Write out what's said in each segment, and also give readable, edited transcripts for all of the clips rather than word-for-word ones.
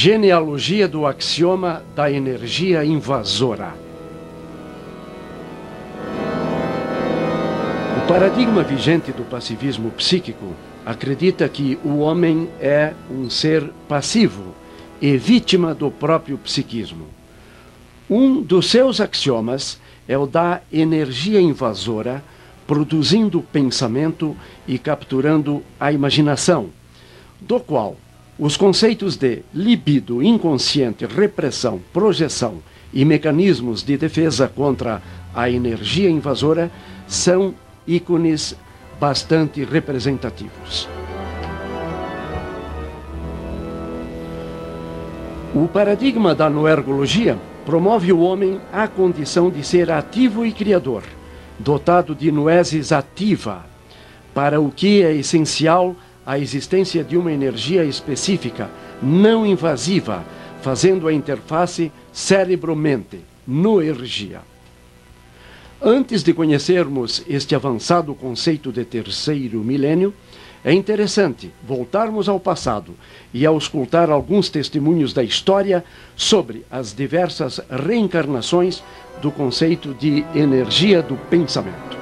Genealogia do axioma da energia invasora. O paradigma vigente do passivismo psíquico acredita que o homem é um ser passivo e vítima do próprio psiquismo. Um dos seus axiomas é o da energia invasora, produzindo pensamento e capturando a imaginação, do qual os conceitos de libido inconsciente, repressão, projeção e mecanismos de defesa contra a energia invasora são ícones bastante representativos. O paradigma da noergologia promove o homem à condição de ser ativo e criador, dotado de noesis ativa, para o que é essencial a existência de uma energia específica, não invasiva, fazendo a interface cérebro-mente, noergia. Antes de conhecermos este avançado conceito de terceiro milênio, é interessante voltarmos ao passado e auscultar alguns testemunhos da história sobre as diversas reencarnações do conceito de energia do pensamento.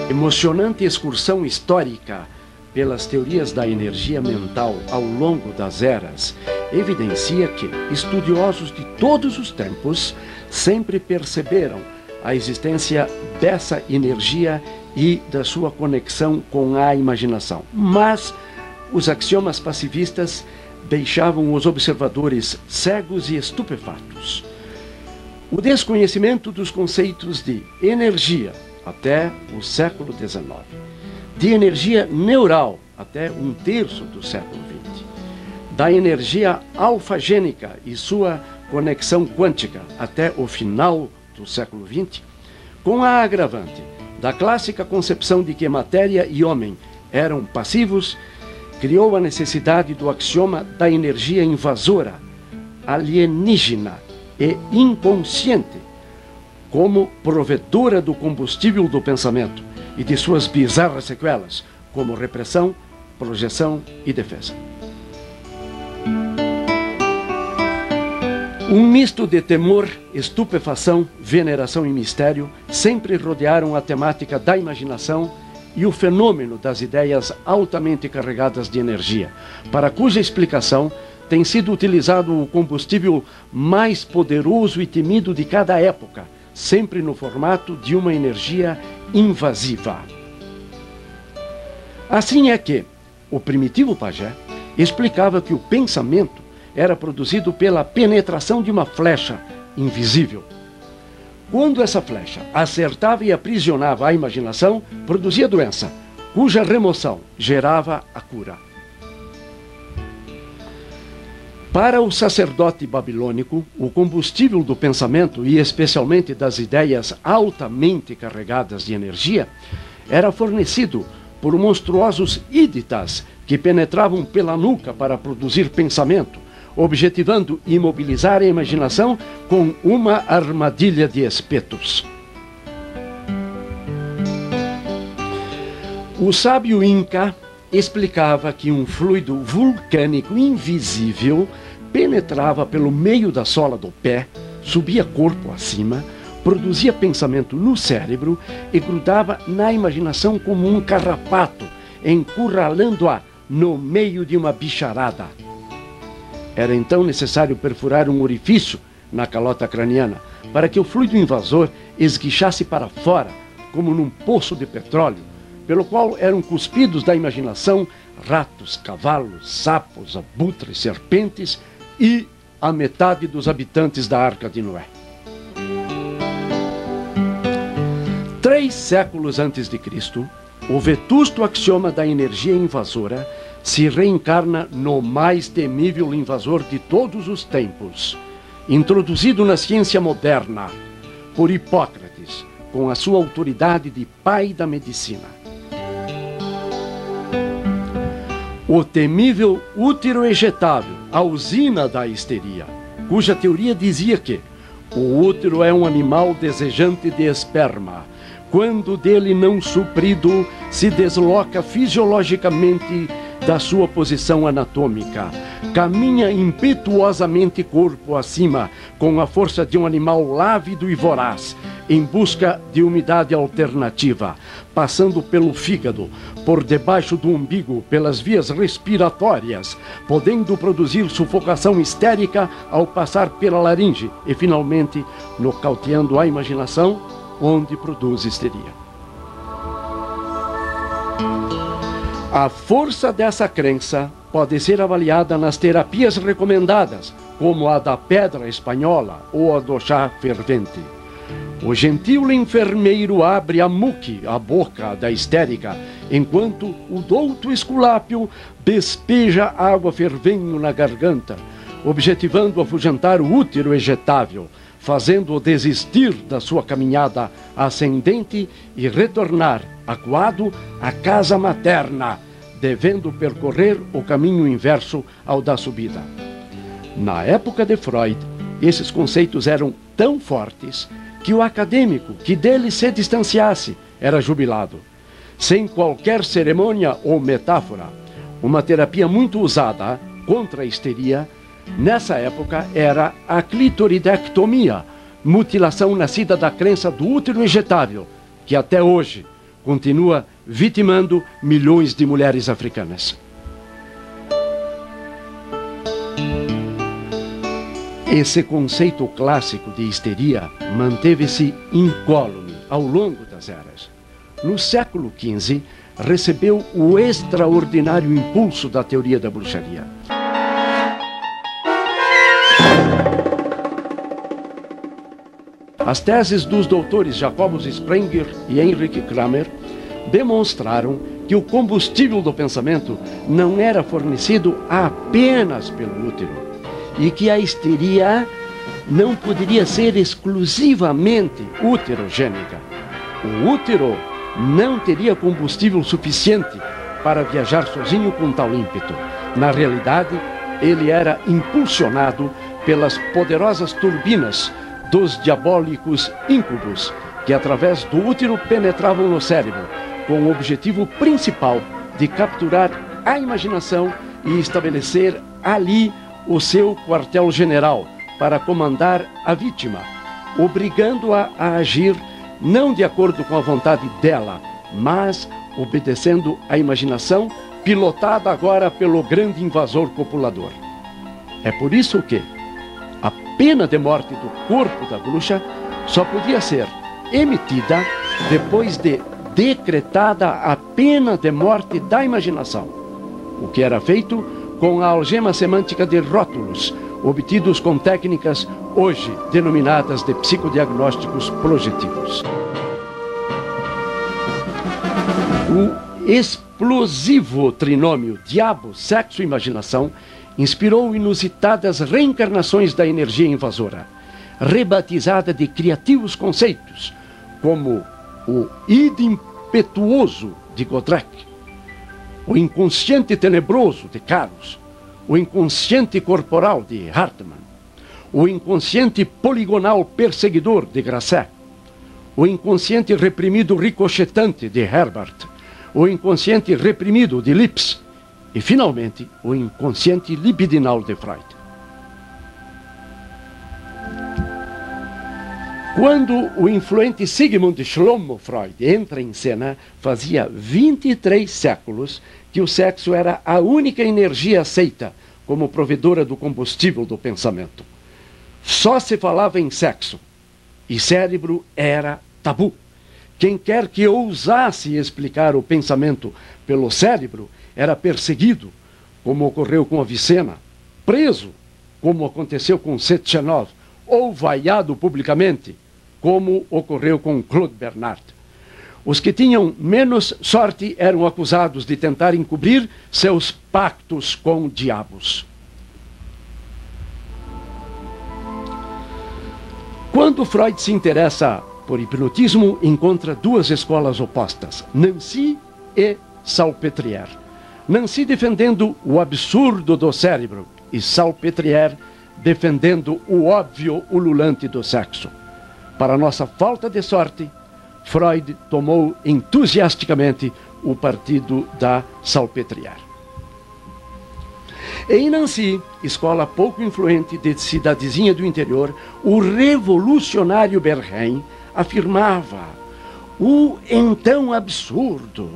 Emocionante excursão histórica pelas teorias da energia mental ao longo das eras evidencia que estudiosos de todos os tempos sempre perceberam a existência dessa energia e da sua conexão com a imaginação. Mas os axiomas passivistas deixavam os observadores cegos e estupefatos. O desconhecimento dos conceitos de energia até o século XIX, de energia neural até um terço do século XX, da energia alfagênica e sua conexão quântica até o final do século XX, com a agravante da clássica concepção de que matéria e homem eram passivos, criou a necessidade do axioma da energia invasora, alienígena e inconsciente, como provedora do combustível do pensamento e de suas bizarras sequelas, como repressão, projeção e defesa. Um misto de temor, estupefação, veneração e mistério sempre rodearam a temática da imaginação e o fenômeno das ideias altamente carregadas de energia, para cuja explicação tem sido utilizado o combustível mais poderoso e temido de cada época, sempre no formato de uma energia invasiva. Assim é que o primitivo pajé explicava que o pensamento era produzido pela penetração de uma flecha invisível. Quando essa flecha acertava e aprisionava a imaginação, produzia doença, cuja remoção gerava a cura. Para o sacerdote babilônico, o combustível do pensamento, e especialmente das ideias altamente carregadas de energia, era fornecido por monstruosos íditas que penetravam pela nuca para produzir pensamento, objetivando imobilizar a imaginação com uma armadilha de espetos. O sábio Inca explicava que um fluido vulcânico invisível penetrava pelo meio da sola do pé, subia corpo acima, produzia pensamento no cérebro e grudava na imaginação como um carrapato, encurralando-a no meio de uma bicharada. Era então necessário perfurar um orifício na calota craniana para que o fluido invasor esguichasse para fora, como num poço de petróleo, pelo qual eram cuspidos da imaginação ratos, cavalos, sapos, abutres, serpentes e a metade dos habitantes da Arca de Noé. 3 séculos antes de Cristo, o vetusto axioma da energia invasora se reencarna no mais temível invasor de todos os tempos, introduzido na ciência moderna por Hipócrates, com a sua autoridade de pai da medicina. O temível útero ejetável, a usina da histeria, cuja teoria dizia que o útero é um animal desejante de esperma, quando dele não suprido, se desloca fisiologicamente da sua posição anatômica. Caminha impetuosamente corpo acima, com a força de um animal lávido e voraz, em busca de umidade alternativa, passando pelo fígado, por debaixo do umbigo, pelas vias respiratórias, podendo produzir sufocação histérica ao passar pela laringe e, finalmente, nocauteando a imaginação, onde produz histeria. A força dessa crença pode ser avaliada nas terapias recomendadas, como a da pedra espanhola ou a do chá fervente. O gentil enfermeiro abre a muque, a boca da histérica, enquanto o douto Esculápio despeja água fervenho na garganta, objetivando afugentar o útero ejetável, fazendo-o desistir da sua caminhada ascendente e retornar, acuado, à casa materna, devendo percorrer o caminho inverso ao da subida. Na época de Freud, esses conceitos eram tão fortes que o acadêmico que dele se distanciasse era jubilado. Sem qualquer cerimônia ou metáfora, uma terapia muito usada contra a histeria nessa época era a clitoridectomia, mutilação nascida da crença do útero ejetável, que até hoje continua vitimando milhões de mulheres africanas. Esse conceito clássico de histeria manteve-se incólume ao longo das eras. No século XV, recebeu o extraordinário impulso da teoria da bruxaria. As teses dos doutores Jacobus Sprenger e Heinrich Kramer demonstraram que o combustível do pensamento não era fornecido apenas pelo útero e que a histeria não poderia ser exclusivamente uterogênica. O útero não teria combustível suficiente para viajar sozinho com tal ímpeto. Na realidade, ele era impulsionado pelas poderosas turbinas dos diabólicos íncubos, que através do útero penetravam no cérebro, com o objetivo principal de capturar a imaginação e estabelecer ali o seu quartel-general para comandar a vítima, obrigando-a a agir não de acordo com a vontade dela, mas obedecendo à imaginação, pilotada agora pelo grande invasor copulador. É por isso que a pena de morte do corpo da bruxa só podia ser emitida depois de decretada a pena de morte da imaginação, o que era feito com a algema semântica de rótulos, obtidos com técnicas hoje denominadas de psicodiagnósticos projetivos. O explosivo trinômio diabo, sexo e imaginação inspirou inusitadas reencarnações da energia invasora, rebatizada de criativos conceitos, como o id impetuoso de Godrec, o inconsciente tenebroso de Carlos, o inconsciente corporal de Hartmann, o inconsciente poligonal perseguidor de Grasset, o inconsciente reprimido ricochetante de Herbart, o inconsciente reprimido de Lipps e, finalmente, o inconsciente libidinal de Freud. Quando o influente Sigmund Shlomo Freud entra em cena, fazia 23 séculos que o sexo era a única energia aceita como provedora do combustível do pensamento. Só se falava em sexo, e cérebro era tabu. Quem quer que ousasse explicar o pensamento pelo cérebro era perseguido, como ocorreu com Avicena, preso, como aconteceu com Sechenov, ou vaiado publicamente, como ocorreu com Claude Bernard. Os que tinham menos sorte eram acusados de tentar encobrir seus pactos com diabos. Quando Freud se interessa por hipnotismo, encontra duas escolas opostas, Nancy e Salpêtrière. Nancy defendendo o absurdo do cérebro e Salpêtrière defendendo o óbvio ululante do sexo. Para nossa falta de sorte, Freud tomou entusiasticamente o partido da Salpêtrière. Em Nancy, escola pouco influente de cidadezinha do interior, o revolucionário Bernheim afirmava o então absurdo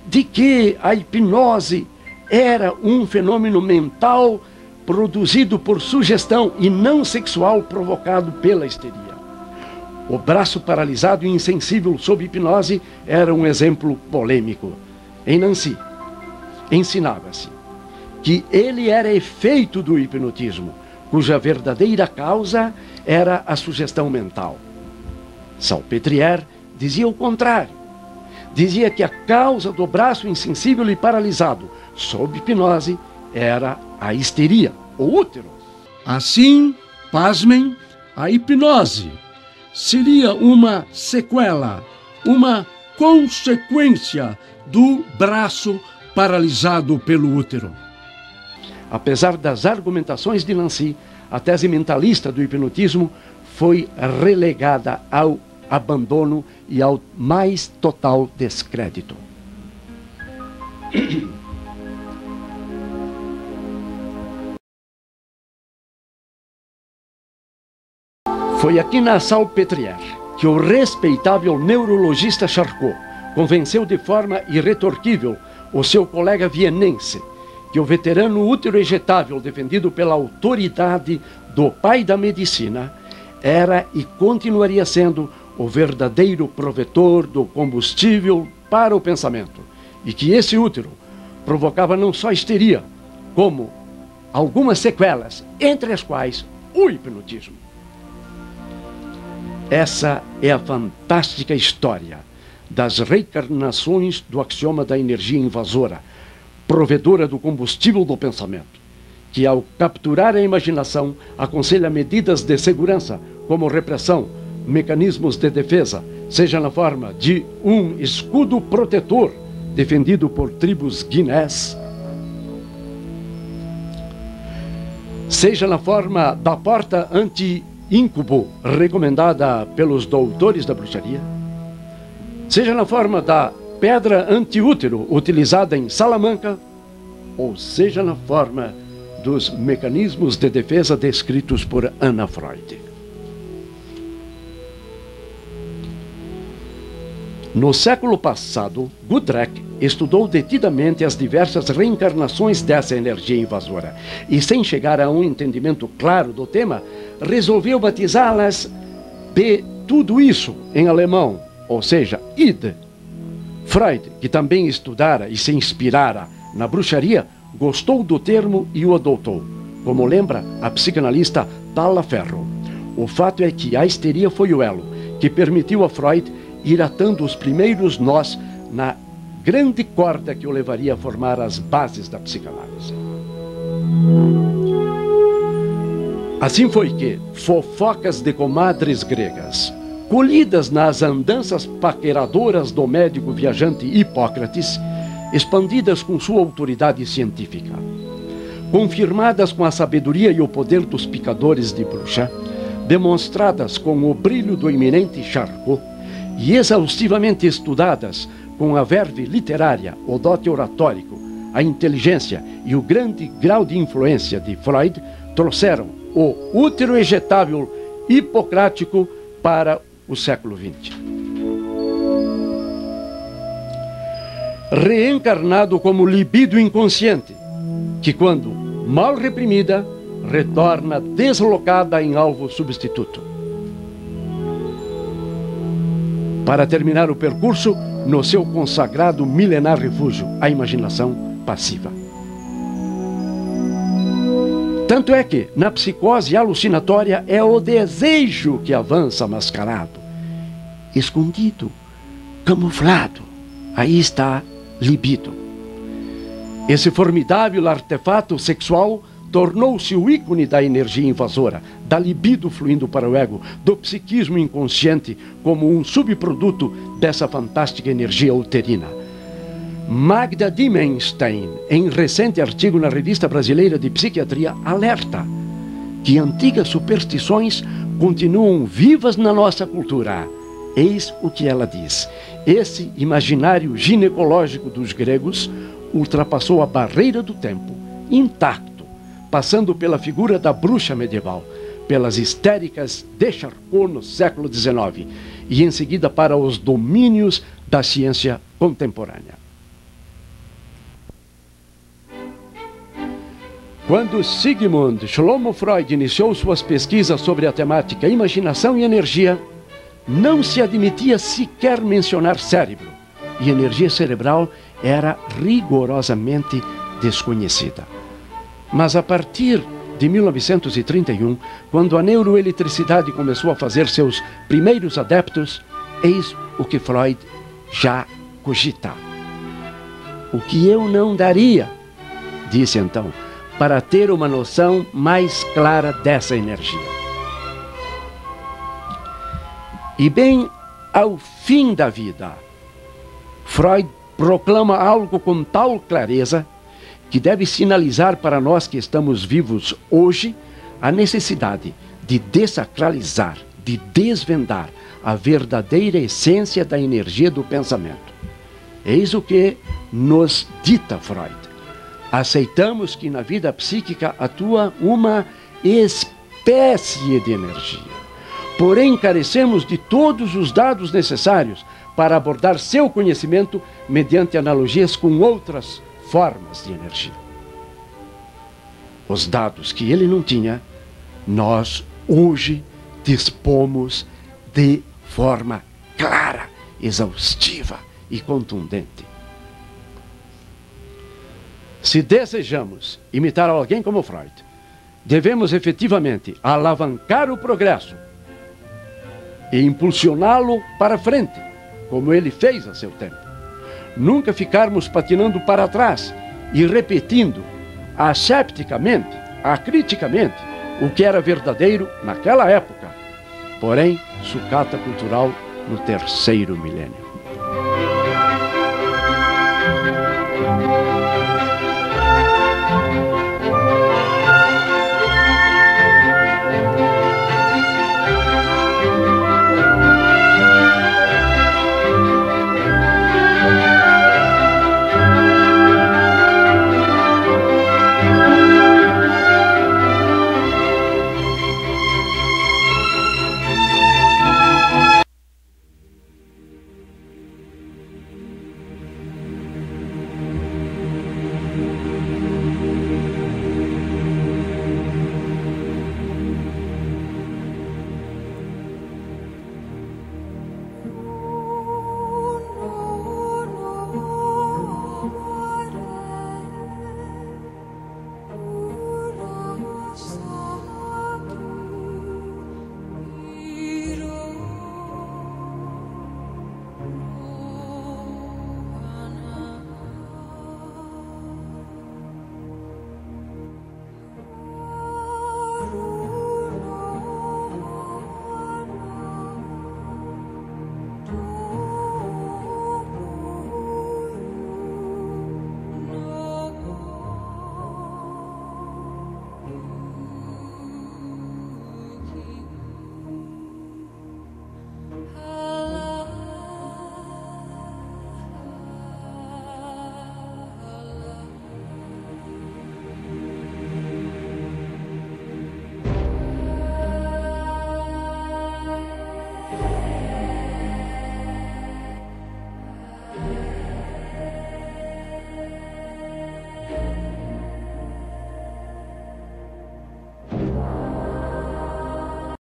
de que a hipnose era um fenômeno mental produzido por sugestão e não sexual provocado pela histeria. O braço paralisado e insensível sob hipnose era um exemplo polêmico. Em Nancy, ensinava-se que ele era efeito do hipnotismo, cuja verdadeira causa era a sugestão mental. Salpêtrière dizia o contrário. Dizia que a causa do braço insensível e paralisado sob hipnose era a histeria, o útero. Assim, pasmem, a hipnose seria uma sequela, uma consequência do braço paralisado pelo útero. Apesar das argumentações de Nancy, a tese mentalista do hipnotismo foi relegada ao abandono e ao mais total descrédito. Foi aqui na Salpêtrière que o respeitável neurologista Charcot convenceu de forma irretorquível o seu colega vienense que o veterano útero ejetável defendido pela autoridade do pai da medicina era e continuaria sendo o verdadeiro provedor do combustível para o pensamento, e que esse útero provocava não só histeria, como algumas sequelas, entre as quais o hipnotismo. Essa é a fantástica história das reencarnações do axioma da energia invasora, provedora do combustível do pensamento, que ao capturar a imaginação aconselha medidas de segurança, como repressão, mecanismos de defesa, seja na forma de um escudo protetor defendido por tribos guinés, seja na forma da porta anti-íncubo recomendada pelos doutores da bruxaria, seja na forma da pedra anti-útero utilizada em Salamanca, ou seja na forma dos mecanismos de defesa descritos por Anna Freud. No século passado, Goodrek estudou detidamente as diversas reencarnações dessa energia invasora e, sem chegar a um entendimento claro do tema, resolveu batizá-las de tudo isso em alemão, ou seja, Id. Freud, que também estudara e se inspirara na bruxaria, gostou do termo e o adotou, como lembra a psicanalista Tallaferro. O fato é que a histeria foi o elo que permitiu a Freud ir atando os primeiros nós na grande corda que o levaria a formar as bases da psicanálise. Assim foi que fofocas de comadres gregas, colhidas nas andanças paqueradoras do médico viajante Hipócrates, expandidas com sua autoridade científica, confirmadas com a sabedoria e o poder dos picadores de bruxa, demonstradas com o brilho do eminente Charcot e exaustivamente estudadas com a verve literária, o dote oratórico, a inteligência e o grande grau de influência de Freud, trouxeram o útero ejetável hipocrático para o século XX. Reencarnado como libido inconsciente, que quando mal reprimida, retorna deslocada em alvo substituto. Para terminar o percurso no seu consagrado milenar refúgio, a imaginação passiva. Tanto é que, na psicose alucinatória, é o desejo que avança mascarado, escondido, camuflado. Aí está libido. Esse formidável artefato sexual tornou-se o ícone da energia invasora, da libido fluindo para o ego, do psiquismo inconsciente como um subproduto dessa fantástica energia uterina. Magda Dimenstein, em recente artigo na Revista Brasileira de Psiquiatria, alerta que antigas superstições continuam vivas na nossa cultura Eis o que ela diz. Esse imaginário ginecológico dos gregos ultrapassou a barreira do tempo, intacto, passando pela figura da bruxa medieval, pelas histéricas de Charcot no século XIX e em seguida para os domínios da ciência contemporânea. Quando Sigmund Shlomo Freud iniciou suas pesquisas sobre a temática imaginação e energia, não se admitia sequer mencionar cérebro, e energia cerebral era rigorosamente desconhecida. Mas a partir de 1931, quando a neuroeletricidade começou a fazer seus primeiros adeptos, eis o que Freud já cogita. O que eu não daria, disse então, para ter uma noção mais clara dessa energia. E bem ao fim da vida, Freud proclama algo com tal clareza que deve sinalizar para nós que estamos vivos hoje a necessidade de desacralizar, de desvendar a verdadeira essência da energia do pensamento. Eis o que nos dita Freud. Aceitamos que na vida psíquica atua uma espécie de energia. Porém, carecemos de todos os dados necessários para abordar seu conhecimento mediante analogias com outras formas de energia. Os dados que ele não tinha, nós hoje dispomos de forma clara, exaustiva e contundente. Se desejamos imitar alguém como Freud, devemos efetivamente alavancar o progresso e impulsioná-lo para frente, como ele fez a seu tempo. Nunca ficarmos patinando para trás e repetindo asepticamente, acriticamente, o que era verdadeiro naquela época, porém sucata cultural no terceiro milênio.